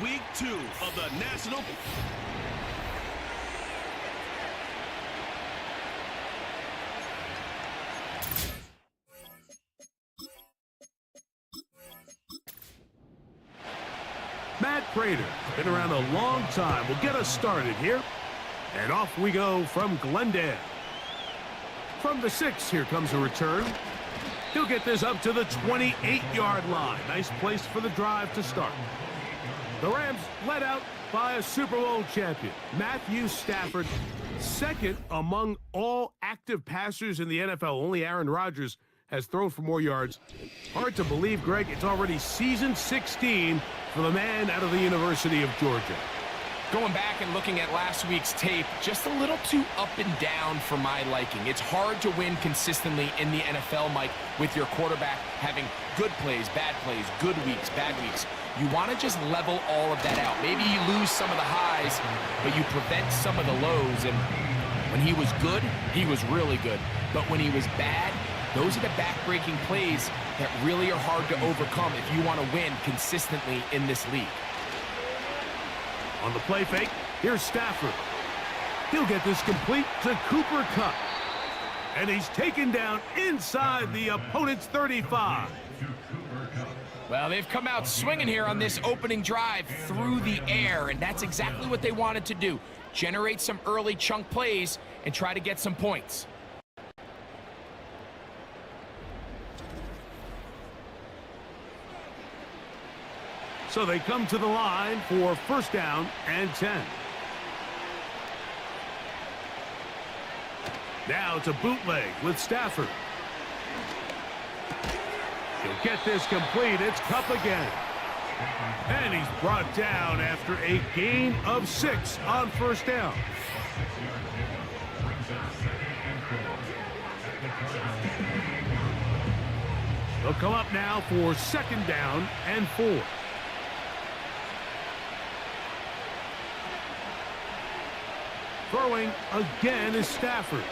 week 2 of the National... Matt Prater, been around a long time, will get us started here. And off we go from Glendale. From the 6, here comes a return. He'll get this up to the 28-yard line. Nice place for the drive to start. The Rams led out by a Super Bowl champion, Matthew Stafford, second among all active passers in the NFL. Only Aaron Rodgers has thrown for more yards. Hard to believe, Greg, it's already season 16 for the man out of the University of Georgia. Going back and looking at last week's tape, just a little too up and down for my liking. It's hard to win consistently in the NFL, Mike, with your quarterback having good plays, good weeks, bad weeks. You want to just level all of that out. Maybe you lose some of the highs, but you prevent some of the lows. And when he was good, he was really good. But when he was bad, those are the back-breaking plays that really are hard to overcome if you want to win consistently in this league. On the play fake, here's Stafford. He'll get this complete to Cooper Kupp. And he's taken down inside the opponent's 35. Well, they've come out swinging here on this opening drive through the air, and that's exactly what they wanted to do. Generate some early chunk plays and try to get some points. So they come to the line for first down and 10. Now it's a bootleg with Stafford. He'll get this complete. It's Kupp again. And he's brought down after a gain of 6 on first down. They'll come up now for second down and 4. Throwing again is Stafford.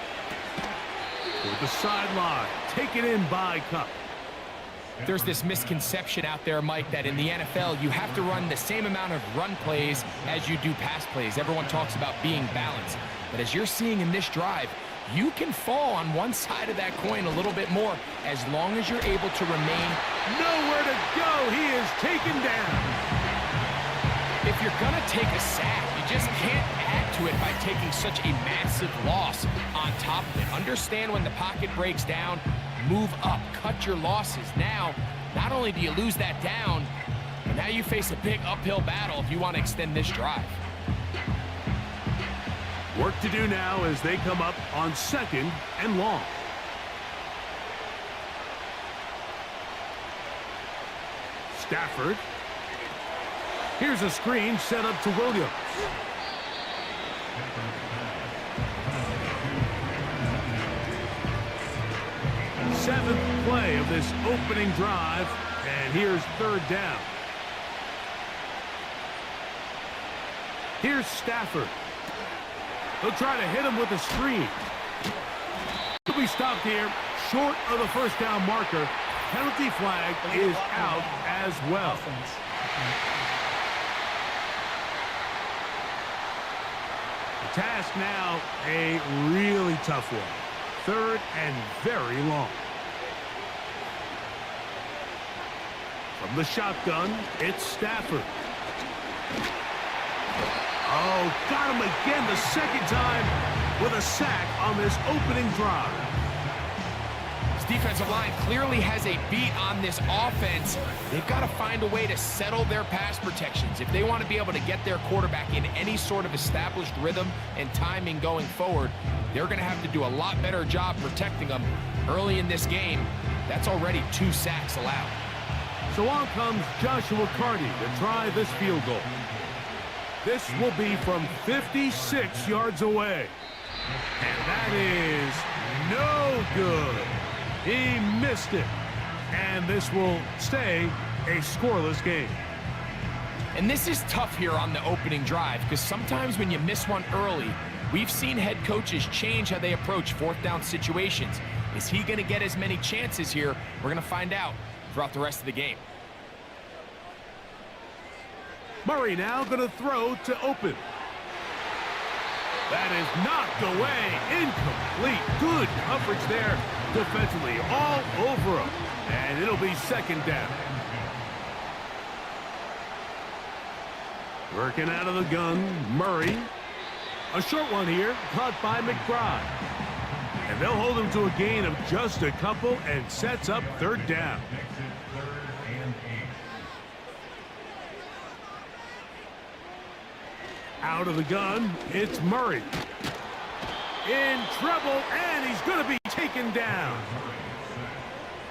Toward the sideline, taken in by Kupp. There's this misconception out there, Mike, that in the NFL you have to run the same amount of run plays as you do pass plays. Everyone talks about being balanced. But as you're seeing in this drive, you can fall on one side of that coin a little bit more as long as you're able to remain. Nowhere to go. He is taken down. If you're going to take a sack, you just can't add to it by taking such a massive loss on top of it. Understand when the pocket breaks down, move up, cut your losses. Now, not only do you lose that down, but now you face a big uphill battle if you want to extend this drive. Work to do now as they come up on second and long. Stafford. Here's a screen set up to Williams. Seventh play of this opening drive, and here's third down. Here's Stafford. He'll try to hit him with a screen. He'll be stopped here, short of the first down marker. Penalty flag is out as well. The task now, a really tough one. Third and very long. From the shotgun, it's Stafford. Oh, got him again the second time with a sack on this opening drive. This defensive line clearly has a beat on this offense. They've got to find a way to settle their pass protections. If they want to be able to get their quarterback in any sort of established rhythm and timing going forward, they're going to have to do a lot better job protecting them early in this game. That's already 2 sacks allowed. So on comes Joshua Carty to try this field goal. This will be from 56 yards away. And that is no good. He missed it. And this will stay a scoreless game. And this is tough here on the opening drive because sometimes when you miss one early, we've seen head coaches change how they approach fourth down situations. Is he going to get as many chances here? We're going to find out throughout the rest of the game. Murray now going to throw to open. That is knocked away. Incomplete. Good coverage there defensively. All over him. And it'll be second down. Working out of the gun, Murray. A short one here, caught by McBride. And they'll hold him to a gain of just a couple and sets up third down. Out of the gun, it's Murray. In trouble, and he's going to be taken down.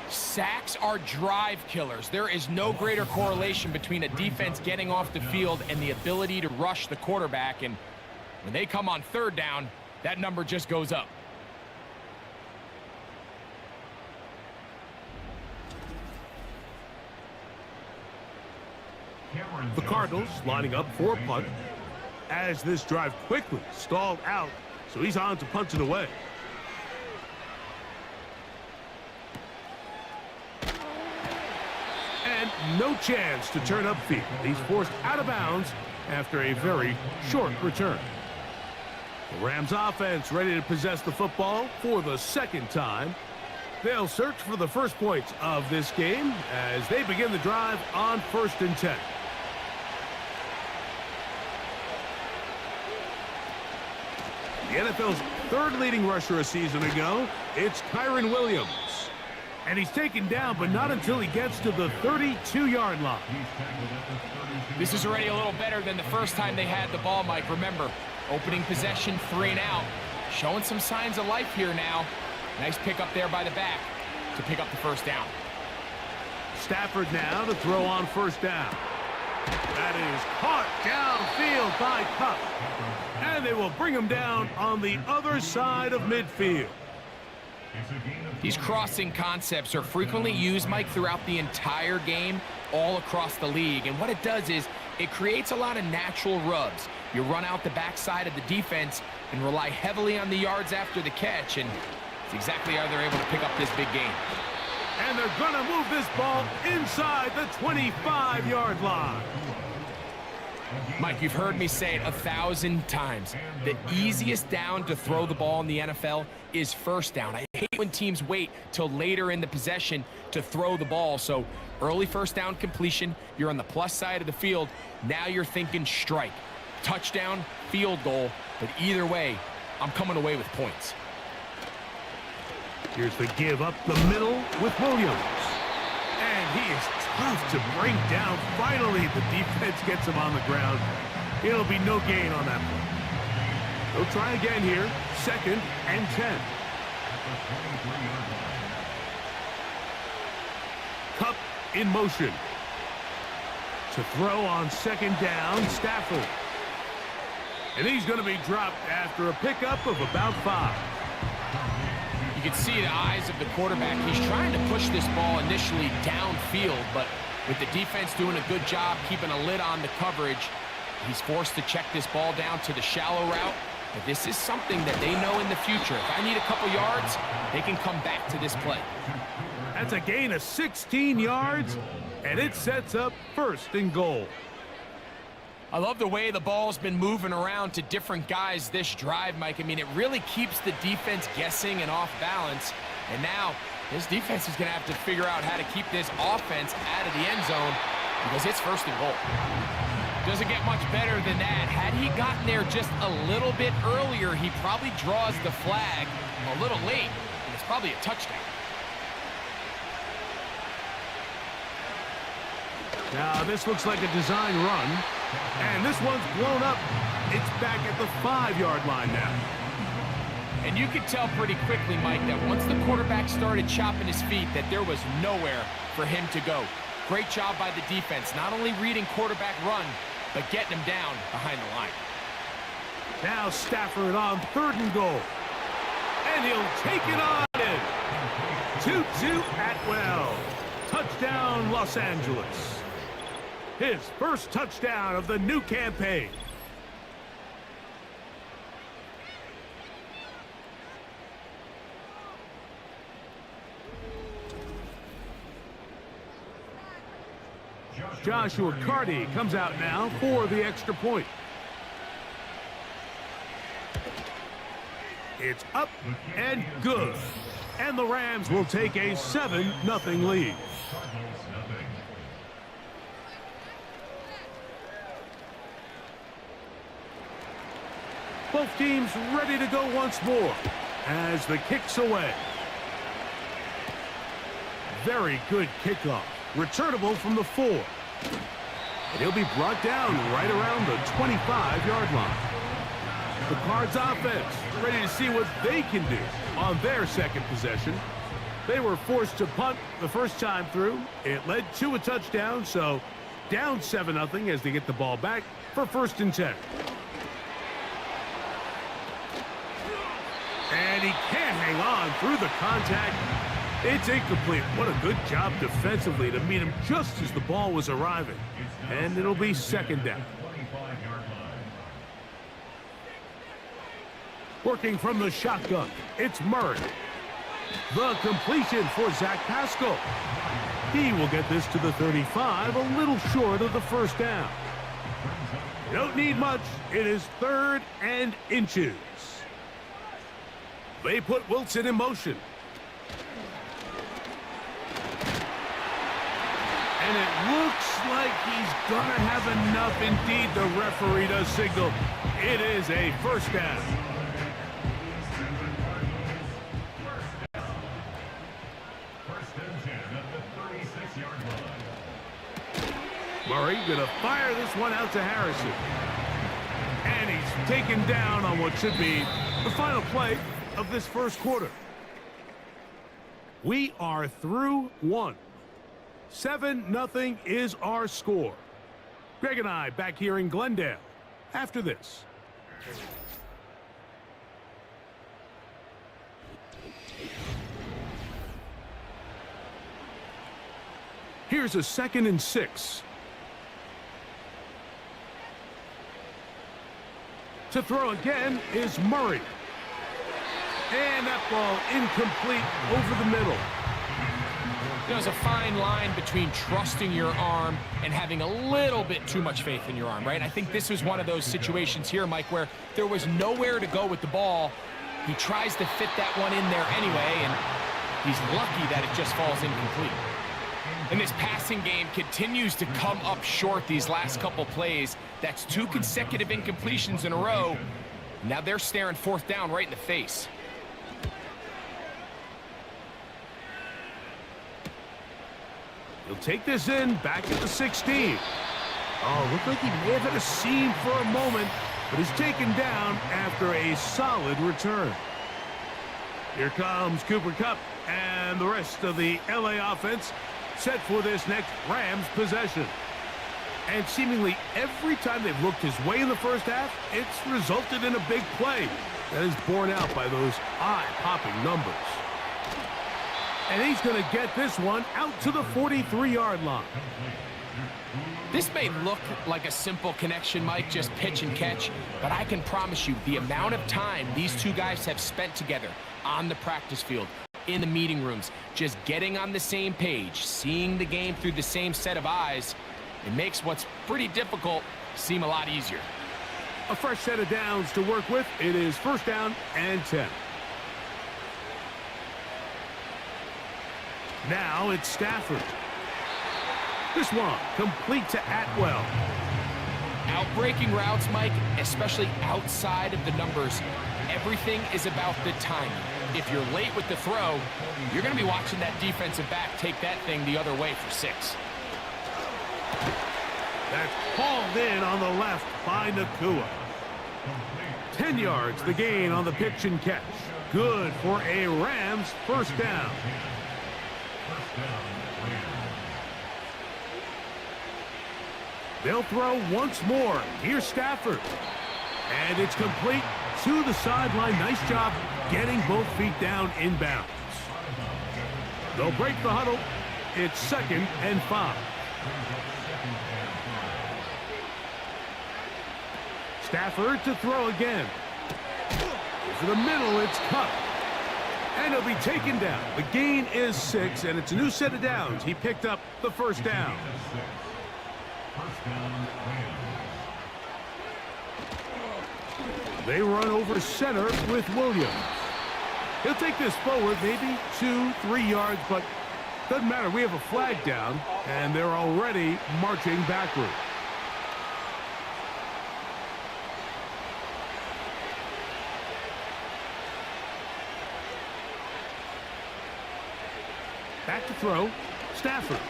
Sacks are drive killers. There is no greater correlation between a defense getting off the field and the ability to rush the quarterback. And when they come on third down, that number just goes up. The Cardinals lining up for a punt as this drive quickly stalled out, so he's on to punt it away. And no chance to turn upfield. He's forced out of bounds after a very short return. The Rams offense ready to possess the football for the second time. They'll search for the first points of this game as they begin the drive on 1st and 10. The NFL's third leading rusher a season ago, it's Kyren Williams. And he's taken down, but not until he gets to the 32-yard line. This is already a little better than the first time they had the ball, Mike. Remember, opening possession, 3 and out. Showing some signs of life here now. Nice pick up there by the back to pick up the first down. Stafford now to throw on first down. That is caught downfield by Kupp. And they will bring him down on the other side of midfield. These crossing concepts are frequently used, Mike, throughout the entire game, all across the league. And what it does is it creates a lot of natural rubs. You run out the backside of the defense and rely heavily on the yards after the catch. And it's exactly how they're able to pick up this big gain. And they're going to move this ball inside the 25-yard line. Mike, you've heard me say it 1,000 times. The easiest down to throw the ball in the NFL is first down. I hate when teams wait till later in the possession to throw the ball. So early first down completion, you're on the plus side of the field. Now you're thinking strike, touchdown, field goal. But either way, I'm coming away with points. Here's the give up the middle with Williams. And he is tough to bring down. Finally, the defense gets him on the ground. It'll be no gain on that one. They'll try again here. 2nd and 10. Kupp in motion. To throw on 2nd down, Stafford. And he's going to be dropped after a pickup of about 5. You can see the eyes of the quarterback. He's trying to push this ball initially downfield, but with the defense doing a good job keeping a lid on the coverage, he's forced to check this ball down to the shallow route. But this is something that they know in the future. If I need a couple yards, they can come back to this play. That's a gain of 16 yards, and it sets up 1st and goal. I love the way the ball's been moving around to different guys this drive, Mike. I mean, it really keeps the defense guessing and off balance. And now, this defense is going to have to figure out how to keep this offense out of the end zone because it's 1st and goal. Doesn't get much better than that. Had he gotten there just a little bit earlier, he probably draws the flag a little late, and it's probably a touchdown. Now, this looks like a design run, and this one's blown up. It's back at the 5-yard line now. And you could tell pretty quickly, Mike, that once the quarterback started chopping his feet, that there was nowhere for him to go. Great job by the defense, not only reading quarterback run, but getting him down behind the line. Now Stafford on 3rd and goal. And he'll take it on in. 2-2 Atwell. Touchdown, Los Angeles. His first touchdown of the new campaign. Joshua Carty comes out now for the extra point. It's up and good. And the Rams will take a 7-0 lead. Both teams ready to go once more as the kick's away. Very good kickoff. Returnable from the 4. And he'll be brought down right around the 25-yard line. The Cards offense ready to see what they can do on their second possession. They were forced to punt the first time through. It led to a touchdown, so down 7-0 as they get the ball back for 1st and 10. And he can't hang on through the contact. It's incomplete. What a good job defensively to meet him just as the ball was arriving. And it'll be 2nd down. Working from the shotgun, it's Murray. The completion for Zach Pascal. He will get this to the 35, a little short of the 1st down. You don't need much. It is 3rd and inches. They put Wilson in motion. And it looks like he's going to have enough. Indeed, the referee does signal. It is a 1st down. Murray going to fire this one out to Harrison. And he's taken down on what should be the final play of this 1st quarter. We are through 1. 7-0 is our score. Greg and I back here in Glendale after this. Here's a 2nd and 6. To throw again is Murray. And that ball incomplete over the middle. There's a fine line between trusting your arm and having a little bit too much faith in your arm, right? I think this was one of those situations here, Mike, where there was nowhere to go with the ball. He tries to fit that one in there anyway, and he's lucky that it just falls incomplete. And this passing game continues to come up short these last couple plays. That's 2 consecutive incompletions in a row. Now they're staring 4th down right in the face. He'll take this in back at the 16. Oh, looked like he may have had a seam for a moment, but is taken down after a solid return. Here comes Cooper Kupp and the rest of the LA offense set for this next Rams possession. And seemingly every time they've looked his way in the 1st half, it's resulted in a big play that is borne out by those eye-popping numbers. And he's going to get this one out to the 43-yard line. This may look like a simple connection, Mike, just pitch and catch, but I can promise you the amount of time these two guys have spent together on the practice field, in the meeting rooms, just getting on the same page, seeing the game through the same set of eyes, it makes what's pretty difficult seem a lot easier. A fresh set of downs to work with. It is 1st down and 10. Now it's Stafford. This one complete to Atwell. Outbreaking routes, Mike, especially outside of the numbers, everything is about the timing. If you're late with the throw, you're going to be watching that defensive back take that thing the other way for 6. That's hauled in on the left by Nakua. 10 yards the gain on the pitch and catch. Good for a Rams 1st down. They'll throw once more. Here's Stafford. And it's complete to the sideline. Nice job getting both feet down inbounds. They'll break the huddle. It's 2nd and 5. Stafford to throw again. For the middle, it's Kupp. And he'll be taken down. The gain is 6, and it's a new set of downs. He picked up the 1st down. They run over center with Williams. He'll take this forward, maybe 2-3 yards, but doesn't matter. We have a flag down, and they're already marching backward. Back to throw. Stafford.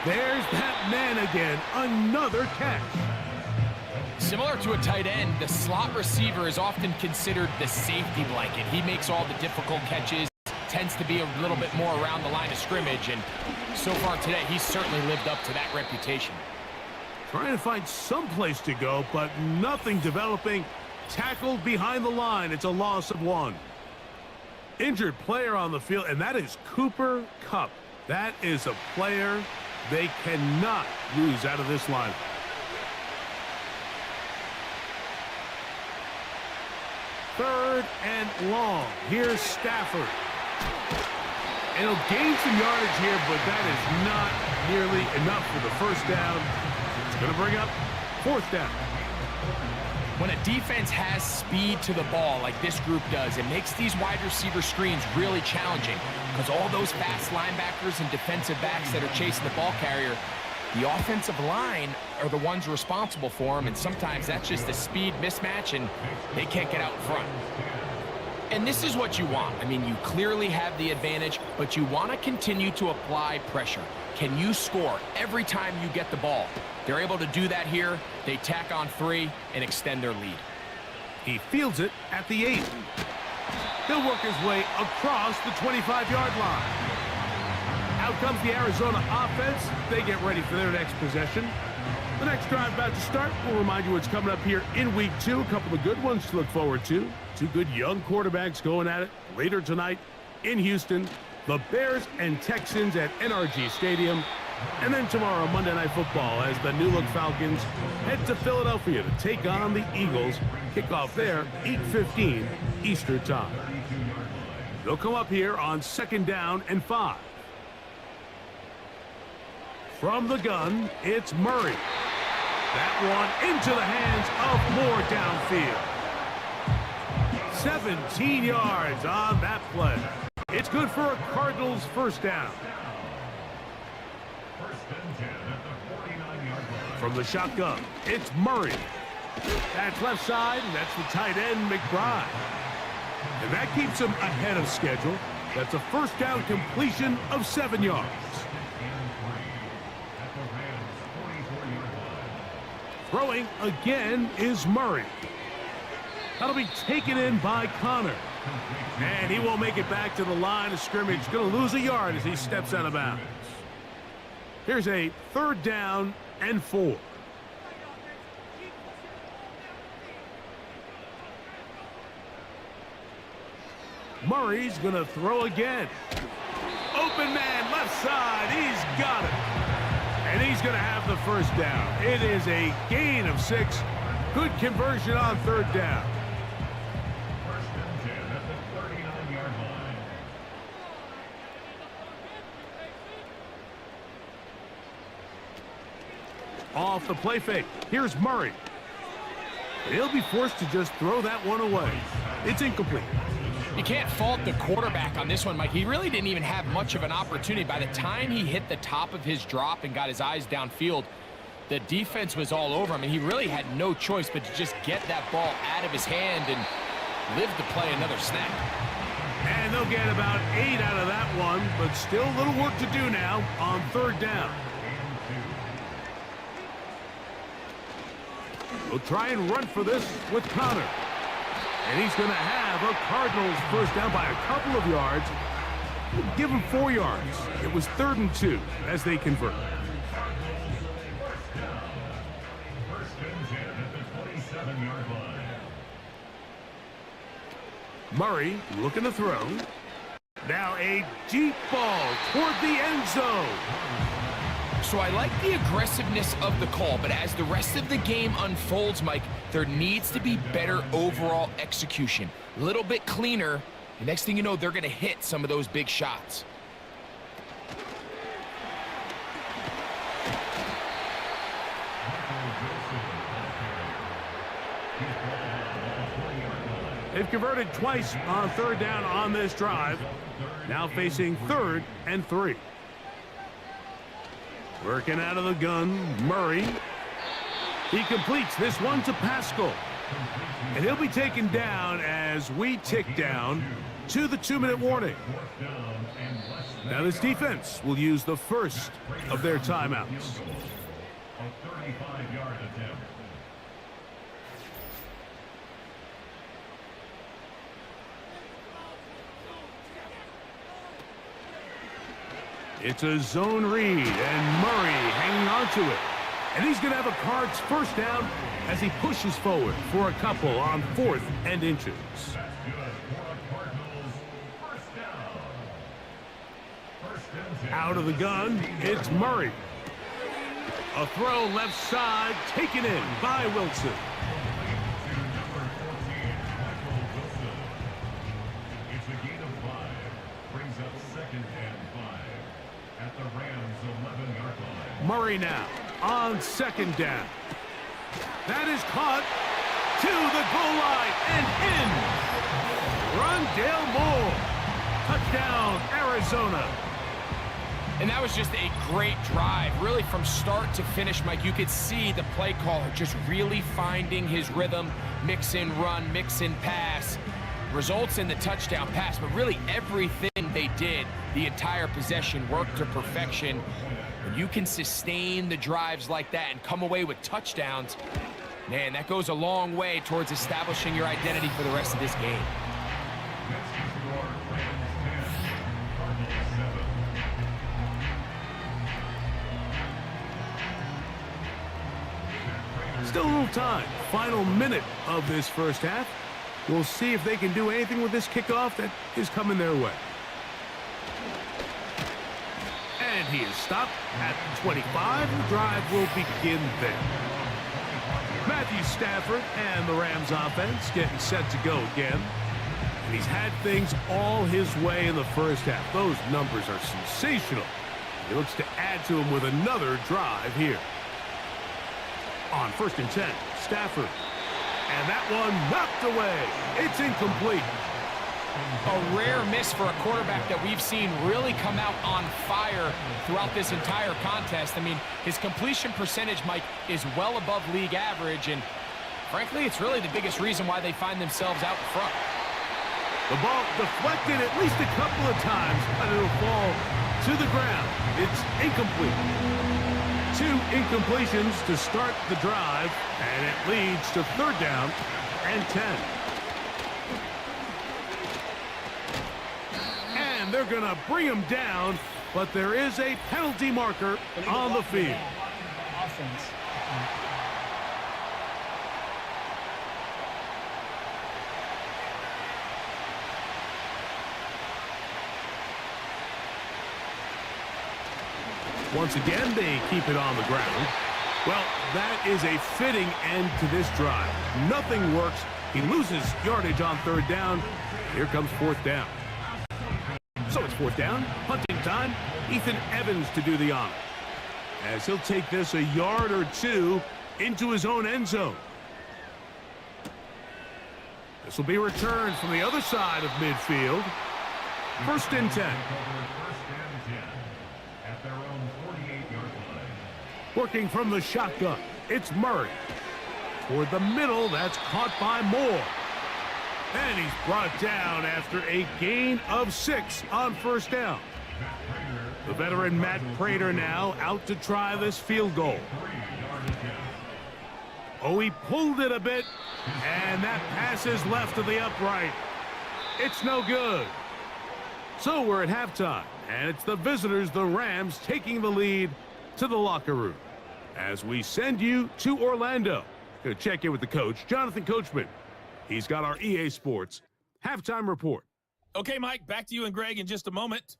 There's that man again. Another catch. Similar to a tight end, the slot receiver is often considered the safety blanket. He makes all the difficult catches, tends to be a little bit more around the line of scrimmage, and so far today, he's certainly lived up to that reputation. Trying to find some place to go, but nothing developing. Tackled behind the line. It's a loss of 1. Injured player on the field, and that is Cooper Kupp. That is a player they cannot lose out of this lineup. Third and long. Here's Stafford. And he'll gain some yardage here, but that is not nearly enough for the first down. It's going to bring up 4th down. When a defense has speed to the ball like this group does, it makes these wide receiver screens really challenging because all those fast linebackers and defensive backs that are chasing the ball carrier, the offensive line are the ones responsible for them, and sometimes that's just a speed mismatch, and they can't get out in front. And this is what you want. I mean, you clearly have the advantage, but you want to continue to apply pressure. Can you score every time you get the ball? They're able to do that here. They tack on 3 and extend their lead. He fields it at the 8. He'll work his way across the 25-yard line. Out comes the Arizona offense. They get ready for their next possession. The next drive about to start. We'll remind you what's coming up here in Week 2. A couple of good ones to look forward to. 2 good young quarterbacks going at it later tonight in Houston. The Bears and Texans at NRG Stadium. And then tomorrow, Monday Night Football, as the new-look Falcons head to Philadelphia to take on the Eagles. Kickoff there, 8:15 Eastern Time. They'll come up here on 2nd down and 5. From the gun, it's Murray. That one into the hands of Moore downfield. 17 yards on that play. It's good for a Cardinals first down. From the shotgun, it's Murray. That's left side, and that's the tight end, McBride. And that keeps him ahead of schedule. That's a first down completion of 7 yards. Throwing again is Murray. That'll be taken in by Connor. And he won't make it back to the line of scrimmage. Going to lose a yard as he steps out of bounds. Here's a 3rd down and 4. Murray's going to throw again. Open man, left side. He's got it. And he's going to have the first down. It is a gain of 6. Good conversion on 3rd down. Off the play fake. Here's Murray. He'll be forced to just throw that one away. It's incomplete. You can't fault the quarterback on this one, Mike. He really didn't even have much of an opportunity. By the time he hit the top of his drop and got his eyes downfield, the defense was all over him, and he really had no choice but to just get that ball out of his hand and live to play another snap. And they'll get about 8 out of that one, but still a little work to do now on 3rd down. We'll try and run for this with Connor. And he's going to have a Cardinals first down by a couple of yards. We'll give him 4 yards. It was 3rd and 2 as they convert. Murray looking to throw. Now a deep ball toward the end zone. So I like the aggressiveness of the call, but as the rest of the game unfolds, Mike, there needs to be better overall execution. A little bit cleaner. The next thing you know, they're going to hit some of those big shots. They've converted twice on third down on this drive. Now facing 3rd and 3. Working out of the gun, Murray. He completes this one to Pascal. And he'll be taken down as we tick down to the 2-minute warning. Now this defense will use the first of their timeouts. A 35-yard attempt. It's a zone read, and Murray hanging on to it. And he's going to have a Cards first down as he pushes forward for a couple on 4th and inches. That's good for the Cardinals. First down. First and 10. Out of the gun, it's Murray. A throw left side, taken in by Wilson. To number 14, Michael Wilson. It's a gain of 5. Brings up 2nd and 5 at the Rams' 11-yard line. Murray now on 2nd down. That is caught to the goal line and in. Rondale Moore. Touchdown, Arizona. And that was just a great drive, really from start to finish, Mike. You could see the play caller just really finding his rhythm, mix in run, mix in pass. Results in the touchdown pass, but really everything they did, the entire possession, worked to perfection. When you can sustain the drives like that and come away with touchdowns, man, that goes a long way towards establishing your identity for the rest of this game. Next is your Rams 10, Cardinals 7. Still a little time. Final minute of this first half. We'll see if they can do anything with this kickoff that is coming their way. And he is stopped at 25. The drive will begin there. Matthew Stafford and the Rams offense getting set to go again. And he's had things all his way in the first half. Those numbers are sensational. He looks to add to them with another drive here. On 1st and 10, Stafford. And that one knocked away. It's incomplete. A rare miss for a quarterback that we've seen really come out on fire throughout this entire contest. I mean, his completion percentage, Mike, is well above league average, and frankly, it's really the biggest reason why they find themselves out in front. The ball deflected at least a couple of times, but it'll fall to the ground. It's incomplete. 2 incompletions to start the drive, and it leads to 3rd down and 10. And they're going to bring him down, but there is a penalty marker on the field. Offense. Once again, they keep it on the ground. Well, that is a fitting end to this drive. Nothing works. He loses yardage on 3rd down. Here comes 4th down. So it's 4th down, punting time. Ethan Evans to do the honor, as he'll take this a yard or 2 into his own end zone. This will be returned from the other side of midfield. 1st and 10. First and 10 at their own 48-yard line. Working from the shotgun, it's Murray. Toward the middle, that's caught by Moore. And he's brought down after a gain of 6 on 1st down. The veteran Matt Prater now out to try this field goal. Oh, he pulled it a bit, and that pass is left to the upright. It's no good. So we're at halftime, and it's the visitors, the Rams, taking the lead to the locker room. As we send you to Orlando, going to check in with the coach, Jonathan Coachman. He's got our EA Sports halftime report. Okay, Mike, back to you and Greg in just a moment.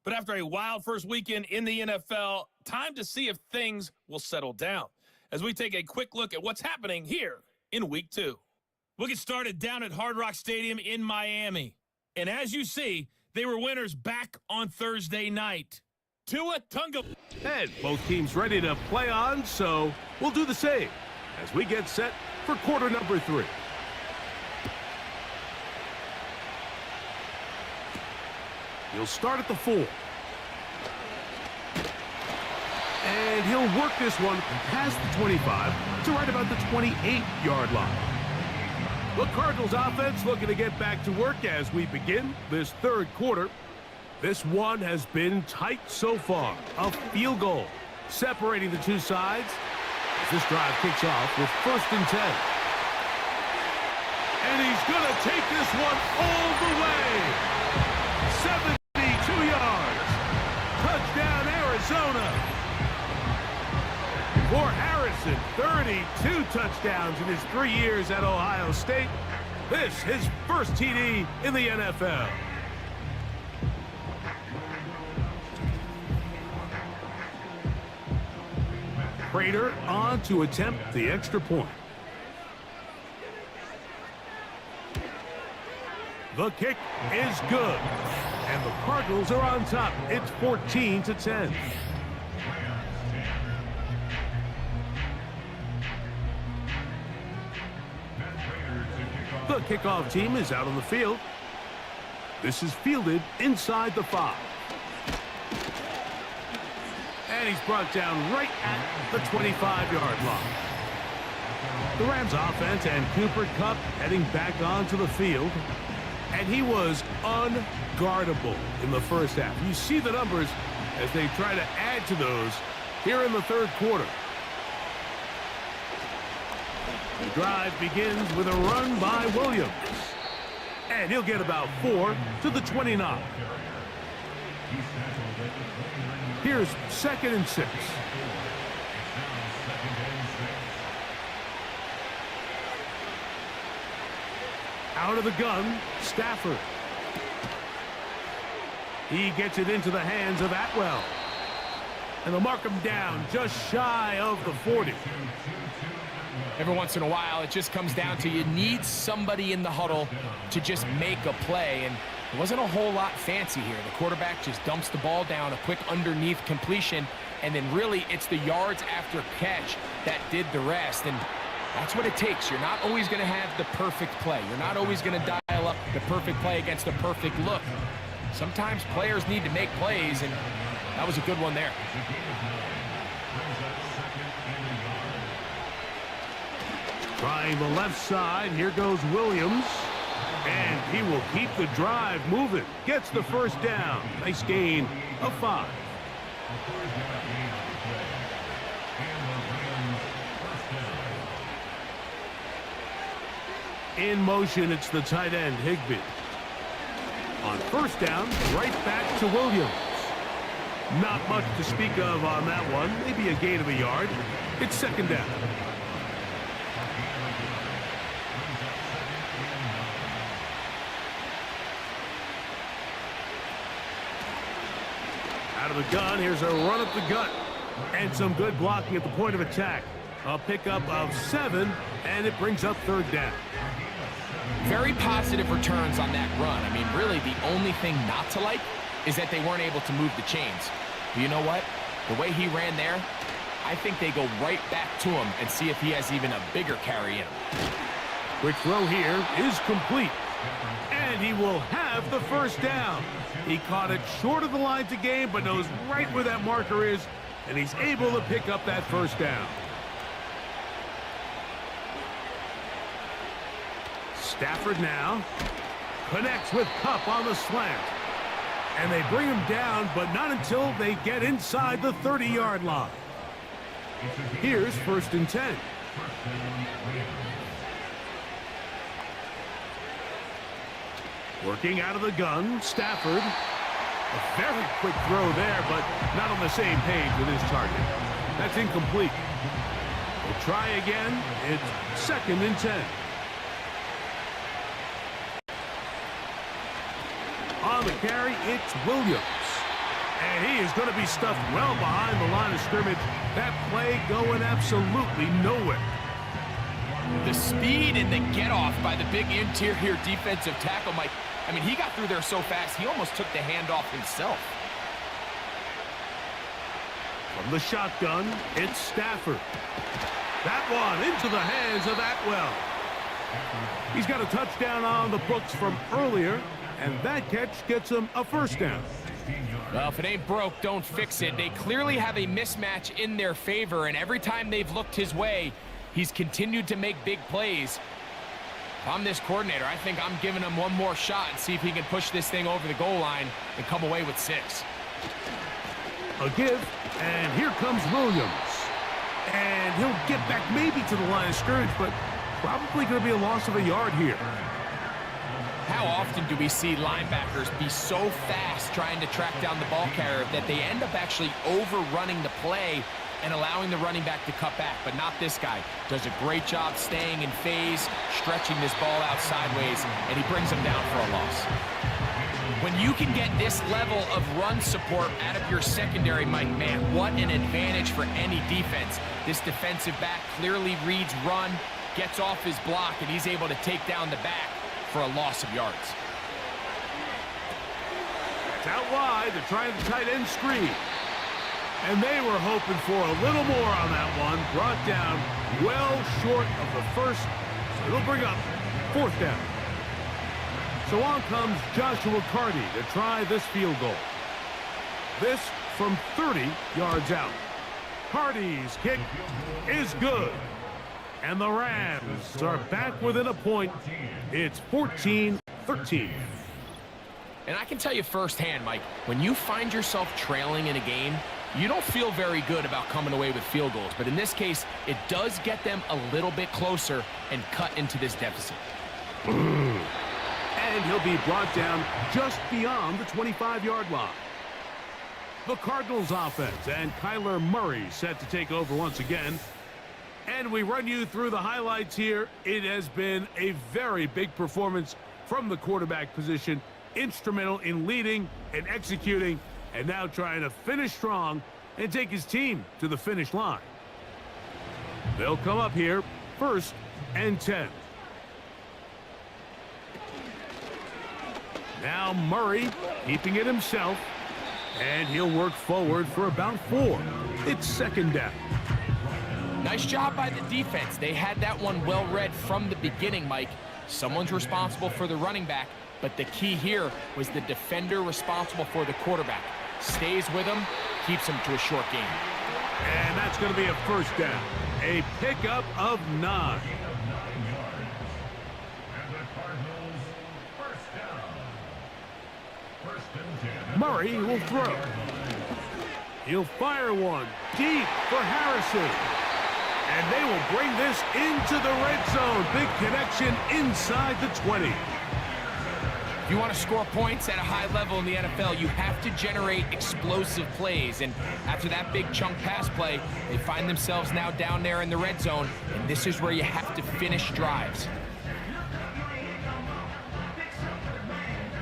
But after a wild first weekend in the NFL, time to see if things will settle down as we take a quick look at what's happening here in Week 2. We'll get started down at Hard Rock Stadium in Miami. And as you see, they were winners back on Thursday night. Tua Tunga. And both teams ready to play on, so we'll do the same as we get set for quarter number 3. He'll start at the 4. And he'll work this one past the 25 to right about the 28-yard line. The Cardinals offense looking to get back to work as we begin this third quarter. This one has been tight so far. A field goal separating the two sides as this drive kicks off with 1st and 10. And he's going to take this one all the way. 72 yards. Touchdown, Arizona. For Harrison, 32 touchdowns in his 3 years at Ohio State. This his first TD in the NFL. Prater on to attempt the extra point. The kick is good. And the Cardinals are on top. It's 14-10. The kickoff team is out on the field. This is fielded inside the 5. And he's brought down right at the 25-yard line. The Rams offense and Cooper Kupp heading back onto the field. And he was unguardable in the first half. You see the numbers as they try to add to those here in the third quarter. The drive begins with a run by Williams. And he'll get about 4 to the 29. Here's 2nd and 6. Out of the gun, Stafford. He gets it into the hands of Atwell. And they'll mark him down just shy of the 40. Every once in a while, it just comes down to you need somebody in the huddle to just make a play. And it wasn't a whole lot fancy here. The quarterback just dumps the ball down, a quick underneath completion, and then really it's the yards after catch that did the rest. And that's what it takes. You're not always going to have the perfect play. You're not always going to dial up the perfect play against a perfect look. Sometimes players need to make plays, and that was a good one there. Trying the left side, here goes Williams. And he will keep the drive moving. Gets the first down. Nice gain of 5. In motion, it's the tight end, Higbee. On 1st down, right back to Williams. Not much to speak of on that one. Maybe a gain of a yard. It's 2nd down. Out of the gun, here's a run up the gut. And some good blocking at the point of attack. A pickup of 7, and it brings up 3rd down. Very positive returns on that run. I mean, really, the only thing not to like is that they weren't able to move the chains. But you know what? The way he ran there, I think they go right back to him and see if he has even a bigger carry in him. Quick throw here is complete. And he will have the 1st down. He caught it short of the line to gain, but knows right where that marker is, and he's able to pick up that 1st down. Stafford now connects with Kupp on the slant. And they bring him down, but not until they get inside the 30-yard line. Here's 1st and 10. Working out of the gun, Stafford. A very quick throw there, but not on the same page with his target. That's incomplete. We'll try again. It's 2nd and 10. On the carry, it's Williams. And he is going to be stuffed well behind the line of scrimmage. That play going absolutely nowhere. The speed and the get-off by the big interior defensive tackle, Mike. I mean, he got through there so fast, he almost took the handoff himself. From the shotgun, it's Stafford. That one into the hands of Atwell. He's got a touchdown on the books from earlier, And that catch gets him a first down. Well, if it ain't broke, don't fix it. They clearly have a mismatch in their favor, and every time they've looked his way, he's continued to make big plays. If I'm this coordinator, I think I'm giving him one more shot and see if he can push this thing over the goal line and come away with 6. A give, and here comes Williams. And he'll get back maybe to the line of scrimmage, but probably going to be a loss of a yard here. How often do we see linebackers be so fast trying to track down the ball carrier that they end up actually overrunning the play and allowing the running back to cut back? But not this guy. Does a great job staying in phase, stretching this ball out sideways, and he brings him down for a loss. When you can get this level of run support out of your secondary, Mike, man, what an advantage for any defense. This defensive back clearly reads run, gets off his block, and he's able to take down the back for a loss of yards. It's out wide. They're trying the tight end screen. And they were hoping for a little more on that one. Brought down well short of the first. So it'll bring up 4th down. So on comes Joshua Cardi to try this field goal. This from 30 yards out. Cardi's kick is good. And the Rams are back within a point. It's 14-13. And I can tell you firsthand, Mike, when you find yourself trailing in a game, you don't feel very good about coming away with field goals. But in this case, it does get them a little bit closer and cut into this deficit. And he'll be brought down just beyond the 25-yard line. The Cardinals offense and Kyler Murray set to take over once again. And we run you through the highlights here. It has been a very big performance from the quarterback position. Instrumental in leading and executing, and now trying to finish strong and take his team to the finish line. They'll come up here 1st and 10. Now Murray keeping it himself, and he'll work forward for about 4. It's 2nd down. Nice job by the defense. They had that one well read from the beginning, Mike. Someone's responsible for the running back, but the key here was the defender responsible for the quarterback. Stays with him, keeps him to a short gain. And that's going to be a 1st down. A pickup of 9. Murray will throw. He'll fire one deep for Harrison. And they will bring this into the red zone. Big connection inside the 20. If you want to score points at a high level in the NFL, you have to generate explosive plays. And after that big chunk pass play, they find themselves now down there in the red zone. And this is where you have to finish drives.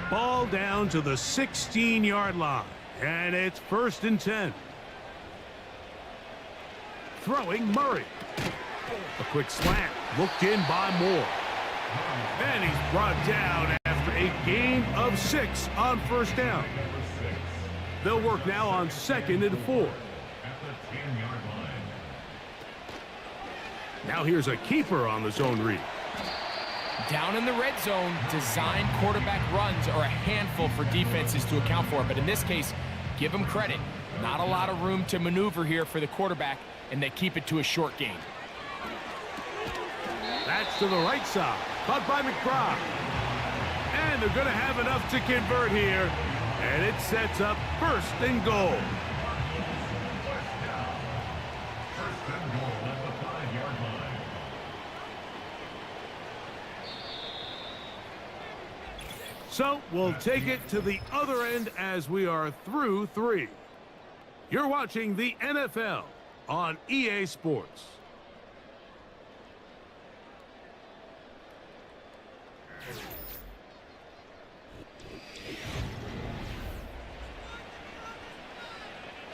Ball down to the 16-yard line. And it's 1st and 10. Throwing Murray. A quick slant. Looked in by Moore. And he's brought down after a gain of 6 on 1st down. They'll work now on 2nd and 4. Now here's a keeper on the zone read. Down in the red zone, designed quarterback runs are a handful for defenses to account for. But in this case, give them credit. Not a lot of room to maneuver here for the quarterback, and they keep it to a short gain. That's to the right side. Caught by McBride. And they're going to have enough to convert here. And it sets up 1st and goal. So we'll take it to the other end as we are through 3. You're watching the NFL on EA Sports.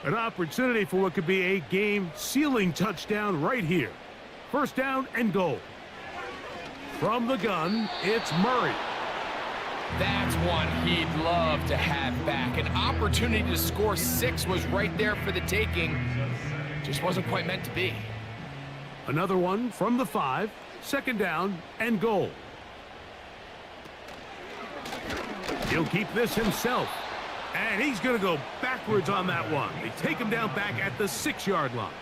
An opportunity for what could be a game-sealing touchdown right here. 1st down and goal. From the gun, it's Murray. That's one he'd love to have back. An opportunity to score 6 was right there for the taking. Just wasn't quite meant to be. Another one from the 5. 2nd down and goal. He'll keep this himself. And he's going to go backwards on that one. They take him down back at the 6-yard line.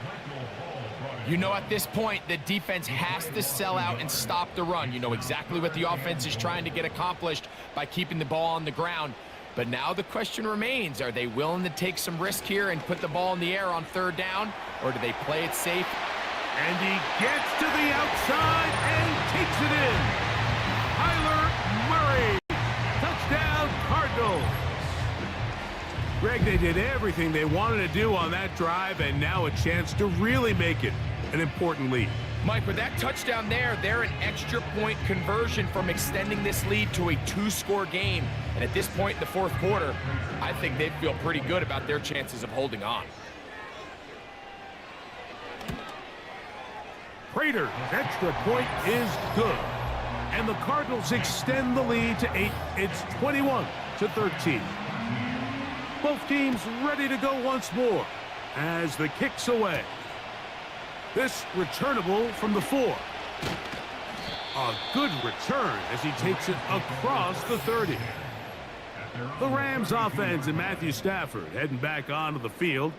You know, at this point, the defense has to sell out and stop the run. You know exactly what the offense is trying to get accomplished by keeping the ball on the ground. But now the question remains, are they willing to take some risk here and put the ball in the air on 3rd down, or do they play it safe? And he gets to the outside and takes it in. Kyler Murray. Touchdown, Cardinals. Greg, they did everything they wanted to do on that drive, and now a chance to really make it an important lead. Mike, with that touchdown there, they're an extra point conversion from extending this lead to a 2-score game. And at this point in the 4th quarter, I think they feel pretty good about their chances of holding on. Prater's extra point is good. And the Cardinals extend the lead to 8. It's 21-13. Both teams ready to go once more as the kick's away. This returnable from the 4. A good return as he takes it across the 30. The Rams offense and Matthew Stafford heading back onto the field.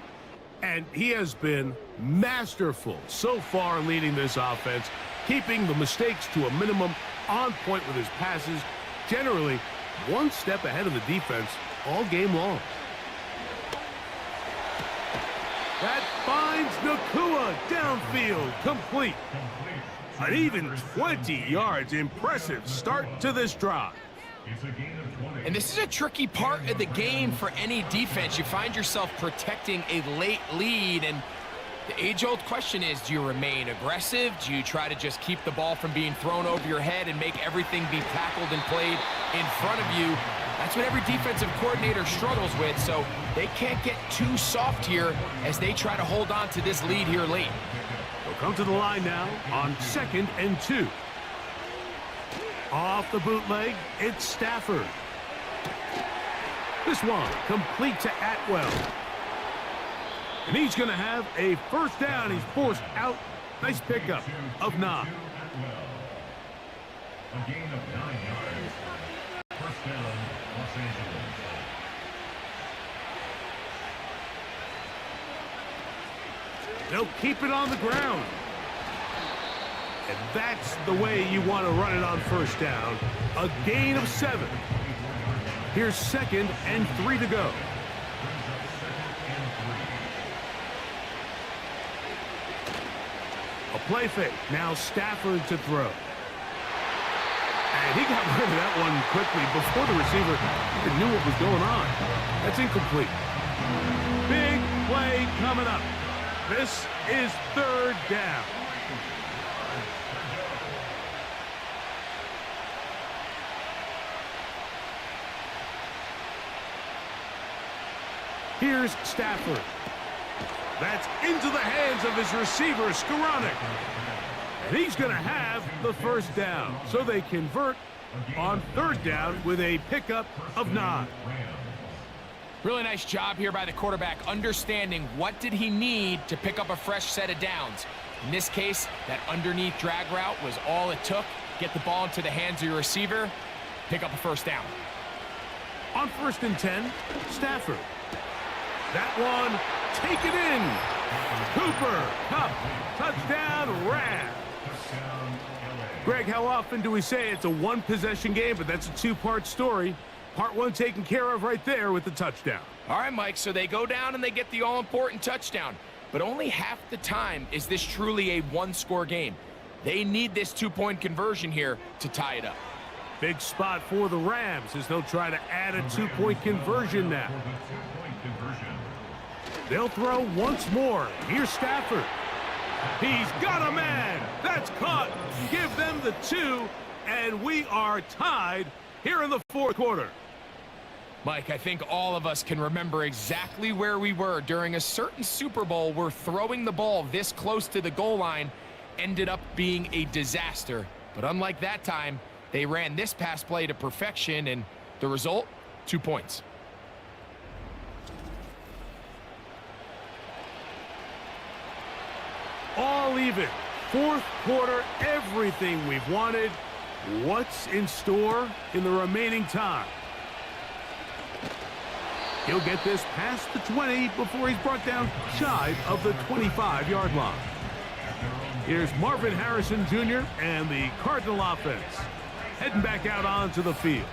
And he has been masterful so far leading this offense, keeping the mistakes to a minimum, on point with his passes, generally one step ahead of the defense all game long. That finds Nakua downfield, complete. An even 20 yards. Impressive start to this drive. And this is a tricky part of the game for any defense. You find yourself protecting a late lead, and the age-old question is, do you remain aggressive? Do you try to just keep the ball from being thrown over your head and make everything be tackled and played in front of you? That's what every defensive coordinator struggles with, so they can't get too soft here as they try to hold on to this lead here late. They'll come to the line now on 2nd and 2. Off the bootleg, it's Stafford. This one complete to Atwell. And he's going to have a 1st down. He's forced out. Nice pickup of 9. A gain of 9 yards. 1st down, Los Angeles. They'll keep it on the ground. And that's the way you want to run it on 1st down. A gain of 7. Here's 2nd and 3 to go. A play fake. Now Stafford to throw. And he got rid of that one quickly before the receiver even knew what was going on. That's incomplete. Big play coming up. This is 3rd down. Here's Stafford. That's into the hands of his receiver, Skoranek. And he's going to have the 1st down. So they convert on 3rd down with a pickup of 9. Really nice job here by the quarterback, understanding what did he need to pick up a fresh set of downs. In this case, that underneath drag route was all it took. Get the ball into the hands of your receiver, pick up a 1st down. On 1st and 10, Stafford. That one, take it in. Cooper, Kupp, touchdown, Rams. Greg, how often do we say it's a 1-possession game, but that's a 2-part story? Part 1 taken care of right there with the touchdown. All right, Mike, so they go down and they get the all-important touchdown. But only half the time is this truly a 1-score game. They need this 2-point conversion here to tie it up. Big spot for the Rams as they'll try to add a 2-point conversion now. They'll throw once more. Here's Stafford. He's got a man. That's caught. Give them the 2, and we are tied here in the 4th quarter. Mike, I think all of us can remember exactly where we were during a certain Super Bowl where throwing the ball this close to the goal line ended up being a disaster. But unlike that time, they ran this pass play to perfection, and the result, 2 points. All even. 4th quarter, everything we've wanted. What's in store in the remaining time? He'll get this past the 20 before he's brought down shy of the 25-yard line. Here's Marvin Harrison Jr. and the Cardinal offense heading back out onto the field.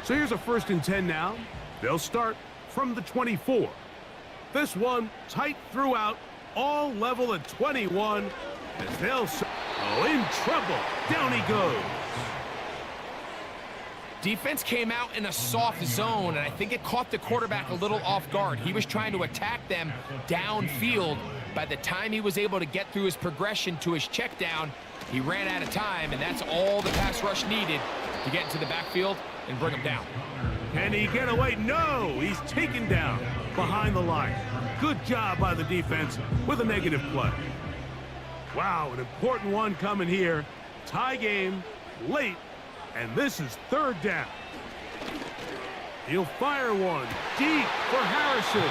So here's a 1st and 10 now. They'll start from the 24. This one tight throughout, all level at 21 as they'll in trouble. Down he goes. Defense came out in a soft zone, and I think it caught the quarterback a little off guard. He was trying to attack them downfield. By the time he was able to get through his progression to his check down, he ran out of time, and that's all the pass rush needed to get into the backfield and bring him down. Can he get away? No! He's taken down behind the line. Good job by the defense with a negative play. Wow, an important one coming here. Tie game, late. And this is 3rd down. He'll fire one deep for Harrison.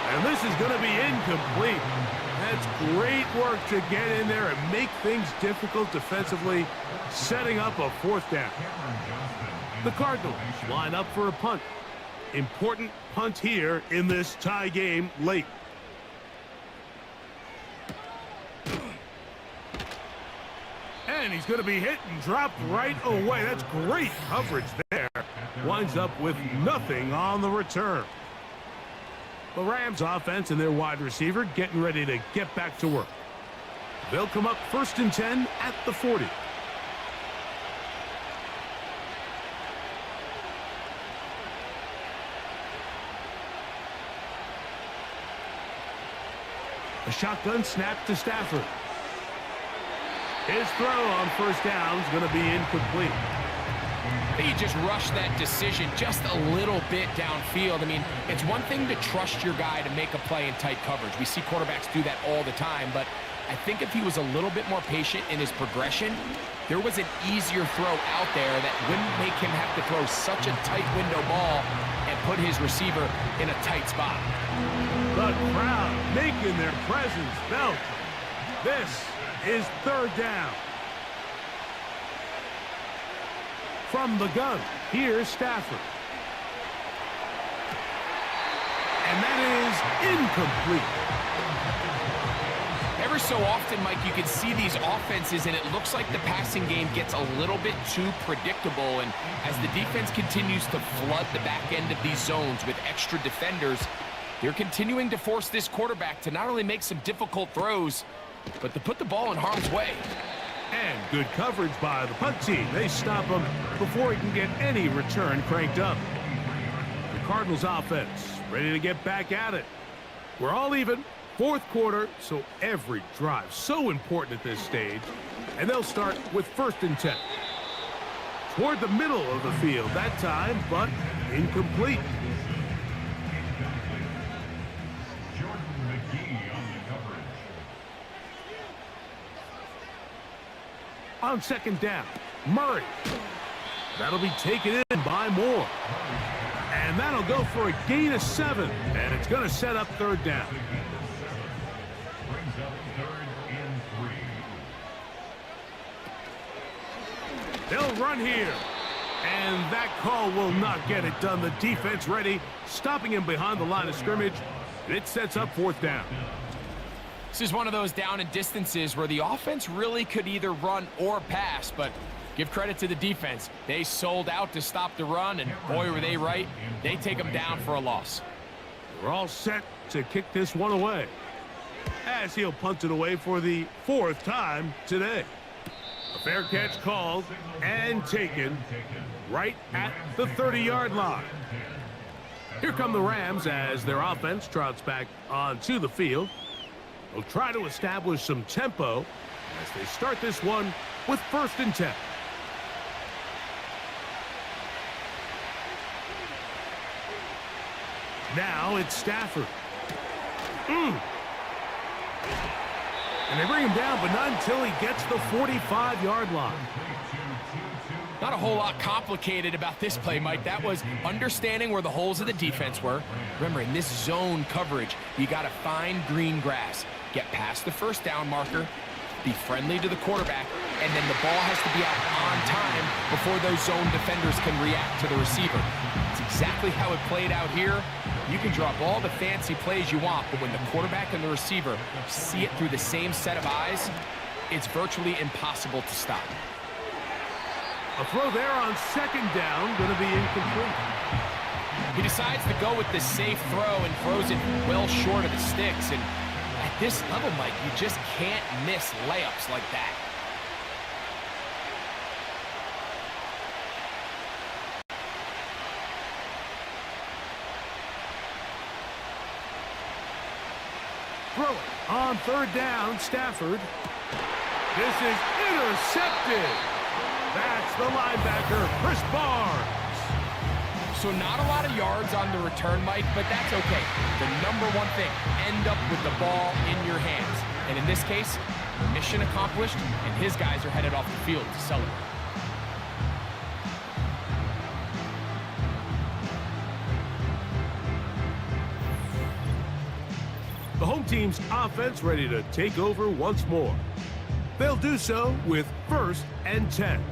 And this is going to be incomplete. That's great work to get in there and make things difficult defensively, setting up a 4th down. The Cardinals line up for a punt. Important punt here in this tie game late. And he's going to be hit and dropped right away. That's great coverage there. Winds up with nothing on the return. The Rams offense and their wide receiver getting ready to get back to work. They'll come up 1st and 10 at the 40. A shotgun snap to Stafford. His throw on 1st down is going to be incomplete. He just rushed that decision just a little bit downfield. I mean, it's one thing to trust your guy to make a play in tight coverage. We see quarterbacks do that all the time, but I think if he was a little bit more patient in his progression, there was an easier throw out there that wouldn't make him have to throw such a tight window ball and put his receiver in a tight spot. The crowd making their presence felt. This is 3rd down. From the gun, here's Stafford. And that is incomplete. Every so often, Mike, you can see these offenses, and it looks like the passing game gets a little bit too predictable. And as the defense continues to flood the back end of these zones with extra defenders, they're continuing to force this quarterback to not only make some difficult throws, but to put the ball in harm's way. And good coverage by the punt team. They stop him before he can get any return cranked up. The Cardinals offense ready to get back at it. We're all even. 4th quarter, so every drive so important at this stage. And they'll start with 1st and 10. Toward the middle of the field that time, but incomplete. On 2nd down, Murray. That'll be taken in by Moore. And that'll go for a gain of 7. And it's going to set up 3rd down. Brings up 3rd and 3. They'll run here. And that call will not get it done. The defense ready, stopping him behind the line of scrimmage. It sets up 4th down. This is one of those down and distances where the offense really could either run or pass, but give credit to the defense. They sold out to stop the run, and boy, were they right. They take them down for a loss. We're all set to kick this one away, as he'll punt it away for the 4th time today. A fair catch called and taken right at the 30-yard line. Here come the Rams as their offense trots back onto the field. They'll try to establish some tempo as they start this one with 1st and 10. Now it's Stafford. And they bring him down, but not until he gets the 45-yard line. Not a whole lot complicated about this play, Mike. That was understanding where the holes of the defense were. Remember, in this zone coverage, you got to find green grass. Get past the 1st down marker, be friendly to the quarterback, and then the ball has to be out on time before those zone defenders can react to the receiver. It's exactly how it played out here. You can draw up all the fancy plays you want, but when the quarterback and the receiver see it through the same set of eyes, it's virtually impossible to stop. A throw there on second down, going to be incomplete. He decides to go with the safe throw and throws it well short of the sticks. And at this level, Mike, you just can't miss layups like that. Throw it on third down, Stafford. This is intercepted. That's the linebacker, Chris Barnes. So not a lot of yards on the return, Mike, but that's okay. The number one thing, end up with the ball in your hands. And in this case, mission accomplished, and his guys are headed off the field to celebrate. The home team's offense ready to take over once more. They'll do so with 1st and 10.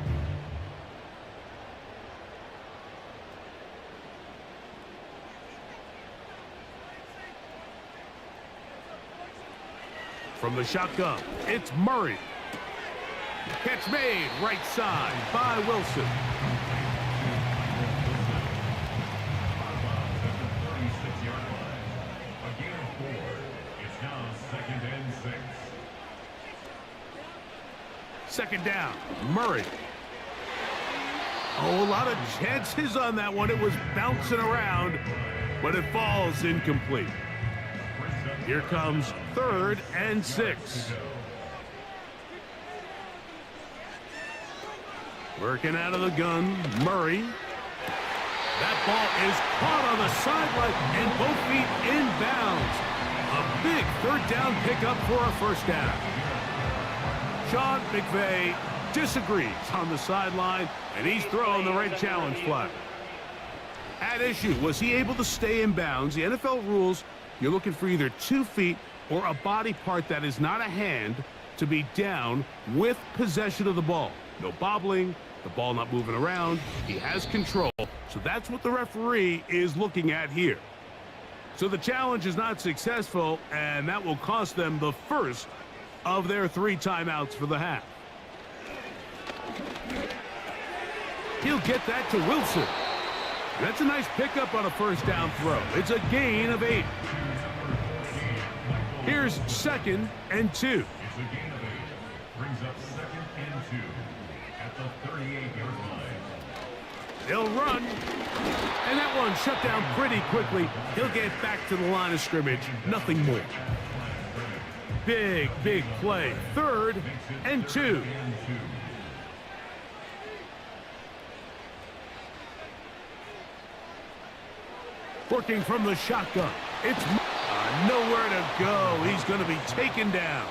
From the shotgun, it's Murray. Catch made right side by Wilson. Second down, Murray. Oh, a lot of chances on that one. It was bouncing around, but it falls incomplete. Here comes 3rd and 6. Working out of the gun, Murray. That ball is caught on the sideline and both feet inbounds. A big 3rd down pickup for a 1st down. Sean McVay disagrees on the sideline, and he's throwing the red challenge flag. At issue, was he able to stay in bounds? The NFL rules, you're looking for either 2 feet or a body part that is not a hand to be down with possession of the ball. No bobbling, the ball not moving around. He has control, so that's what the referee is looking at here. So the challenge is not successful, and that will cost them the first of their 3 timeouts for the half. He'll get that to Wilson. That's a nice pickup on a 1st down throw. It's a gain of 8. Here's 2nd and 2. It's a gain of 8. Brings up 2nd and 2 at the 38-yard line. He'll run. And that one shut down pretty quickly. He'll get back to the line of scrimmage. Nothing more. Big, big play. 3rd and 2. Working from the shotgun. It's nowhere to go. He's going to be taken down.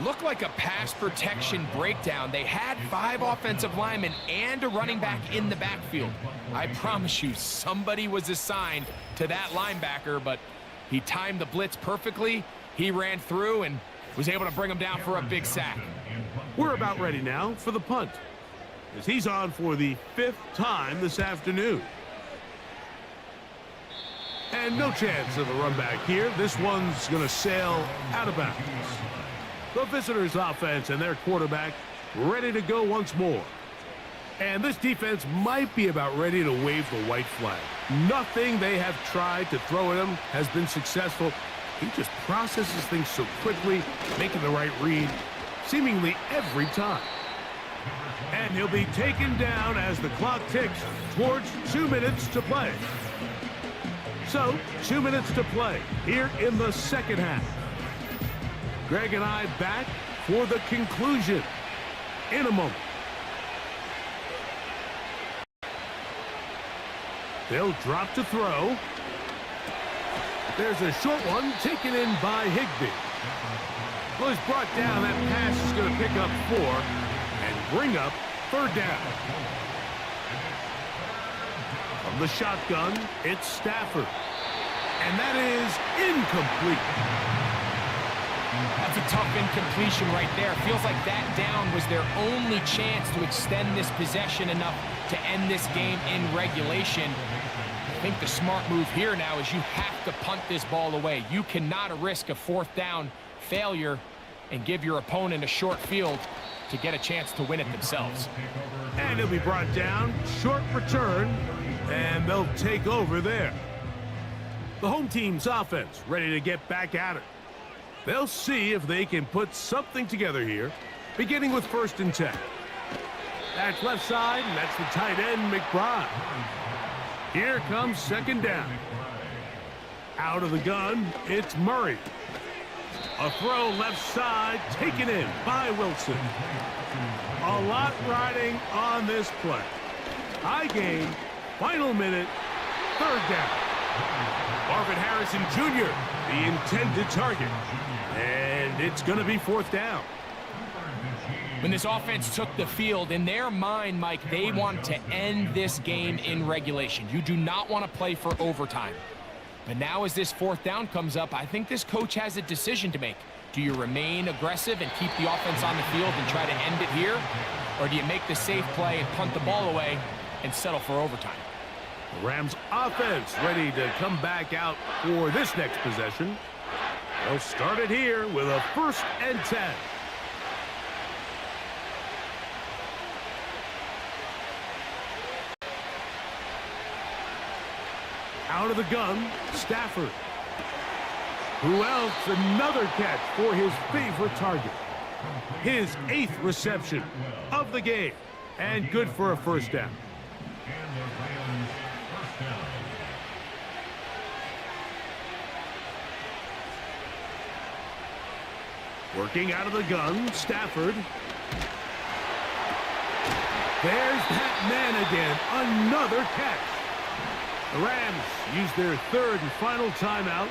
Looked like a pass protection breakdown. They had 5 offensive linemen and a running back in the backfield. I promise you, somebody was assigned to that linebacker, but he timed the blitz perfectly. He ran through and was able to bring him down for a big sack. We're about ready now for the punt, as he's on for the 5th time this afternoon. And no chance of a run back here. This one's going to sail out of bounds. The visitors' offense and their quarterback ready to go once more. And this defense might be about ready to wave the white flag. Nothing they have tried to throw at him has been successful. He just processes things so quickly, making the right read seemingly every time. And he'll be taken down as the clock ticks towards 2 minutes to play. So, 2 minutes to play here in the 2nd half. Greg and I back for the conclusion in a moment. They'll drop to throw. There's a short one taken in by Higbee. Well, he's brought down. That pass is going to pick up 4 and bring up 3rd down. From the shotgun, it's Stafford. And that is incomplete. That's a tough incompletion right there. Feels like that down was their only chance to extend this possession enough to end this game in regulation. I think the smart move here now is you have to punt this ball away. You cannot risk a fourth down failure and give your opponent a short field to get a chance to win it themselves. And it'll be brought down, short return, and they'll take over there. The home team's offense ready to get back at it. They'll see if they can put something together here, beginning with 1st and 10. That's left side, and that's the tight end, McBride. Here comes 2nd down. Out of the gun, it's Murray. A throw left side, taken in by Wilson. A lot riding on this play. High gain, final minute, 3rd down. Marvin Harrison Jr., the intended target. And it's going to be 4th down. When this offense took the field, in their mind, Mike, they want to end this game in regulation. You do not want to play for overtime. But now as this 4th down comes up, I think this coach has a decision to make. Do you remain aggressive and keep the offense on the field and try to end it here? Or do you make the safe play and punt the ball away and settle for overtime? The Rams offense ready to come back out for this next possession. They'll start it here with a 1st and 10. Out of the gun, Stafford. Who else? Another catch for his favorite target. His 8th reception of the game. And good for a 1st down. Working out of the gun, Stafford. There's that man again. Another catch. The Rams use their 3rd and final timeout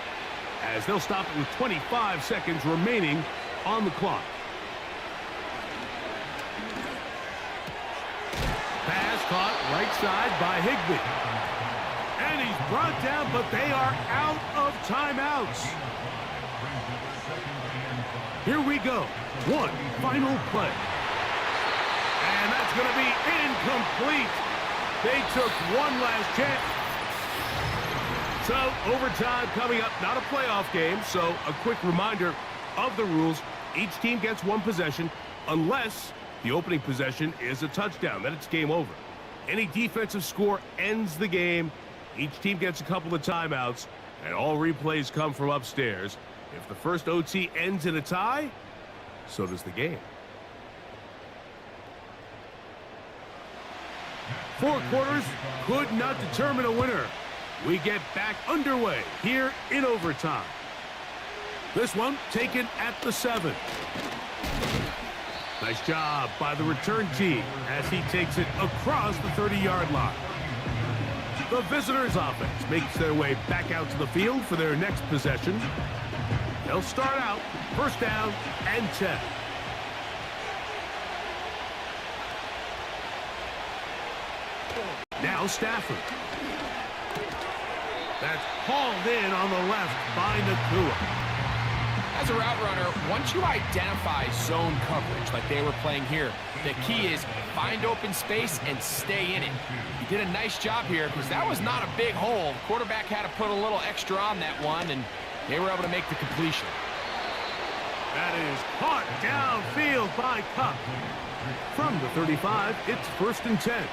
as they'll stop it with 25 seconds remaining on the clock. Pass caught right side by Higbee. And he's brought down, but they are out of timeouts. Here we go. One final play. And that's going to be incomplete. They took one last chance. So, overtime coming up, not a playoff game, so a quick reminder of the rules. Each team gets one possession unless the opening possession is a touchdown. Then it's game over. Any defensive score ends the game. Each team gets a couple of timeouts, and all replays come from upstairs. If the first OT ends in a tie, so does the game. 4 quarters could not determine a winner. We get back underway here in overtime. This one taken at the 7. Nice job by the return team as he takes it across the 30-yard line. The visitors' offense makes their way back out to the field for their next possession. They'll start out 1st down and 10. Now Stafford. That's hauled in on the left by Nakua. As a route runner, once you identify zone coverage like they were playing here, the key is find open space and stay in it. He did a nice job here because that was not a big hole. The quarterback had to put a little extra on that one, and they were able to make the completion. That is caught downfield by Cup. From the 35, it's 1st and 10.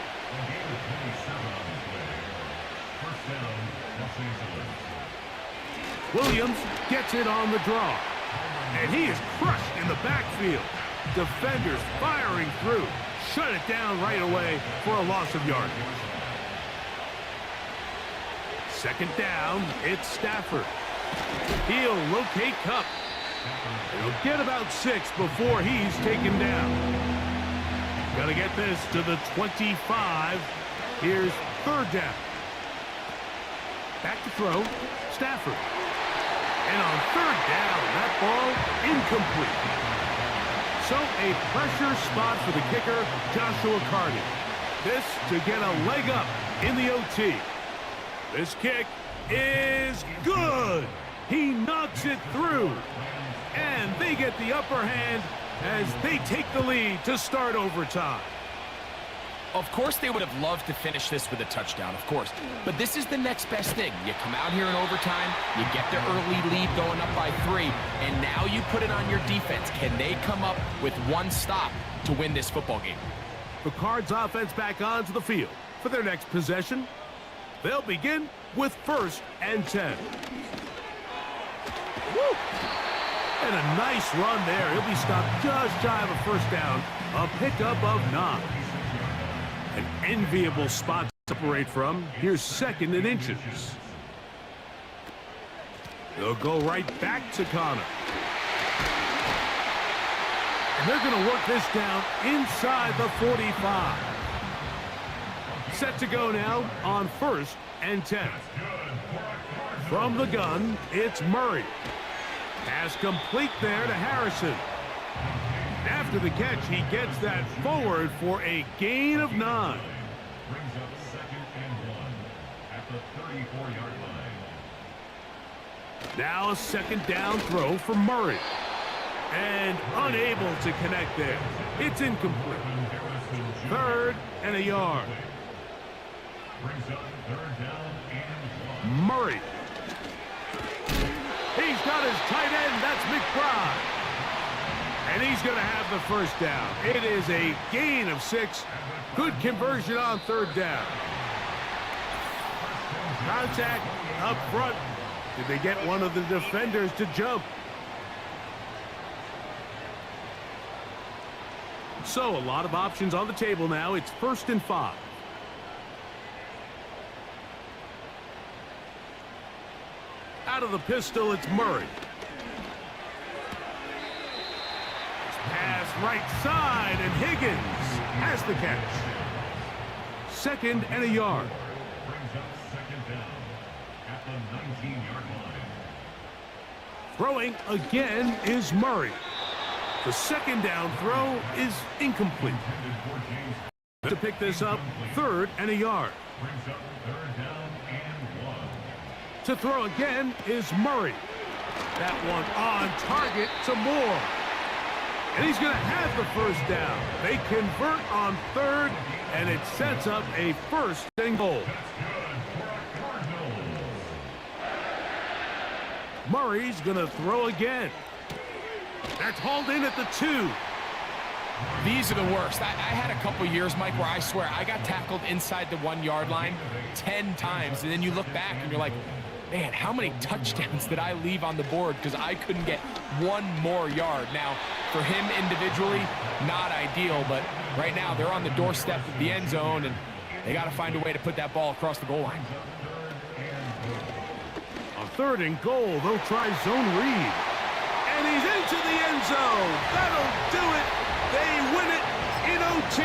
Williams gets it on the draw. And he is crushed in the backfield. Defenders firing through. Shut it down right away for a loss of yardage. 2nd down, it's Stafford. He'll locate Cup. He'll get about 6 before he's taken down. Got to get this to the 25. Here's 3rd down. Back to throw, Stafford. And on 3rd down, that ball incomplete. So a pressure spot for the kicker, Joshua Cardinals. This to get a leg up in the OT. This kick is good. He knocks it through. And And they get the upper hand as they take the lead to start overtime. Of course they would have loved to finish this with a touchdown, of course. But this is the next best thing. You come out here in overtime, you get the early lead going up by 3, and now you put it on your defense. Can they come up with one stop to win this football game? The Cards offense back onto the field for their next possession. They'll begin with 1st and 10. Woo! And a nice run there. He'll be stopped just shy of a first down. A pickup of 9. An enviable spot to separate from. Here's 2nd and inches. They'll go right back to Connor. And they're going to work this down inside the 45. Set to go now on 1st and 10. From the gun, it's Murray. Pass complete there to Harrison. After the catch, he gets that forward for a gain of 9. Brings up 2nd and 1 at the 34-yard line. Now a 2nd down throw for Murray. And unable to connect there. It's incomplete. 3rd and a yard. Brings up 3rd down and 1. Murray. He's got his tight end. That's McBride. And he's going to have the first down. It is a gain of 6. Good conversion on 3rd down. Contact up front. Did they get one of the defenders to jump? So a lot of options on the table now. It's 1st and 5. Out of the pistol, it's Murray. Pass right side, and Higgins has the catch. 2nd and a yard. Brings up 2nd down at the 19-yard line. Throwing again is Murray. The 2nd down throw is incomplete. To pick this up, 3rd and a yard. Brings up 3rd down and 1. To throw again is Murray. That one on target to Moore. And he's going to have the first down. They convert on 3rd, and it sets up a 1st and goal. Murray's going to throw again. That's hauled in at the 2. These are the worst. I had a couple years, Mike, where I swear I got tackled inside the 1-yard line 10 times, and then you look back and you're like, man, how many touchdowns did I leave on the board because I couldn't get one more yard? Now, for him individually, not ideal, but right now they're on the doorstep of the end zone, and they got to find a way to put that ball across the goal line. On 3rd and goal, they'll try zone read. And he's into the end zone. That'll do it. They win it in OT.